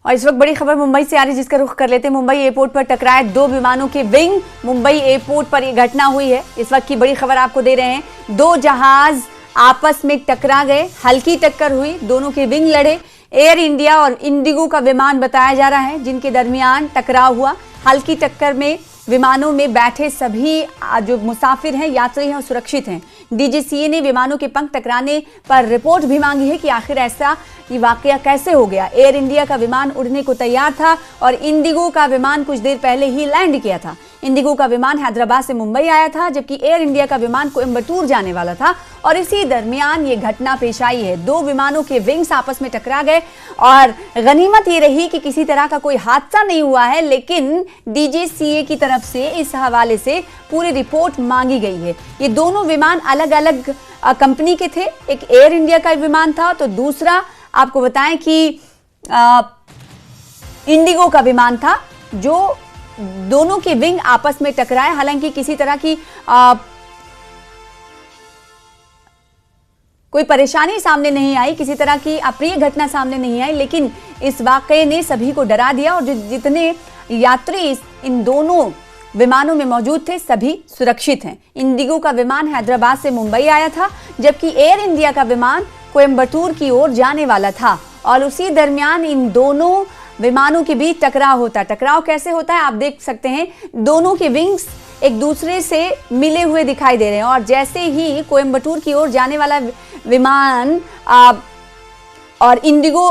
और इस वक्त बड़ी खबर मुंबई से आ रही है, जिसका रुख कर लेते हैं। मुंबई एयरपोर्ट पर टकराए दो विमानों के विंग। मुंबई एयरपोर्ट पर यह घटना हुई है। इस वक्त की बड़ी खबर आपको दे रहे हैं। दो जहाज आपस में टकरा गए, हल्की टक्कर हुई, दोनों के विंग लड़े। एयर इंडिया और इंडिगो का विमान बताया जा रहा है, जिनके दरमियान टकराव हुआ। हल्की टक्कर में विमानों में बैठे सभी जो मुसाफिर हैं, यात्री हैं, सुरक्षित हैं। डीजीसीए ने विमानों के पंख टकराने पर रिपोर्ट भी मांगी है कि आखिर ऐसा ये वाकया कैसे हो गया। एयर इंडिया का विमान उड़ने को तैयार था और इंडिगो का विमान कुछ देर पहले ही लैंड किया था। इंडिगो का विमान हैदराबाद से मुंबई आया था, जबकि एयर इंडिया का विमान कोयम्बटूर जाने वाला था और इसी दरमियान ये घटना पेश आई है। दो विमानों के विंग्स आपस में टकरा गए और गनीमत ये रही कि किसी तरह का कोई हादसा नहीं हुआ है, लेकिन डीजीसीए की तरफ से इस हवाले से पूरी रिपोर्ट मांगी गई है। ये दोनों विमान अलग अलग कंपनी के थे। एक एयर इंडिया का विमान था तो दूसरा आपको बताएं कि इंडिगो का विमान था, जो दोनों के विंग आपस में टकराए। हालांकि किसी तरह की कोई परेशानी सामने नहीं आई, किसी तरह की अप्रिय घटना सामने नहीं आई, लेकिन इस वाकये ने सभी को डरा दिया और जितने यात्री इन दोनों विमानों में मौजूद थे सभी सुरक्षित हैं। इंडिगो का विमान हैदराबाद से मुंबई आया था, जबकि एयर इंडिया का विमान कोयम्बटूर की ओर जाने वाला था और उसी दरमियान इन दोनों विमानों के बीच टकराव होता। टकराव कैसे होता है आप देख सकते हैं। दोनों के विंग्स एक दूसरे से मिले हुए दिखाई दे रहे हैं और जैसे ही कोयम्बटूर की ओर जाने वाला विमान और इंडिगो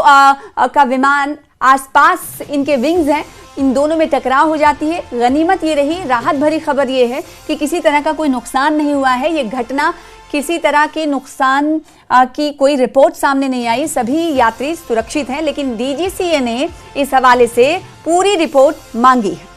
का विमान आसपास इनके विंग्स हैं, इन दोनों में टकराव हो जाती है। गनीमत ये रही, राहत भरी खबर ये है कि किसी तरह का कोई नुकसान नहीं हुआ है। ये घटना किसी तरह के नुकसान की कोई रिपोर्ट सामने नहीं आई, सभी यात्री सुरक्षित हैं, लेकिन डीजीसीए ने इस हवाले से पूरी रिपोर्ट मांगी है।